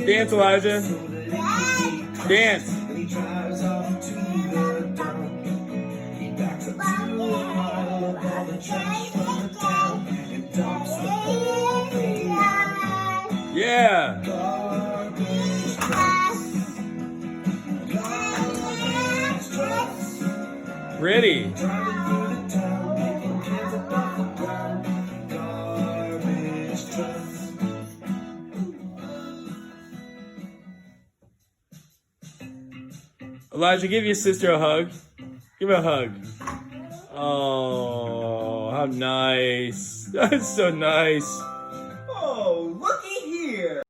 Dance, Elijah. Dance. Yeah. Ready. Elijah, give your sister a hug. Give her a hug. Oh, how nice. That's so nice.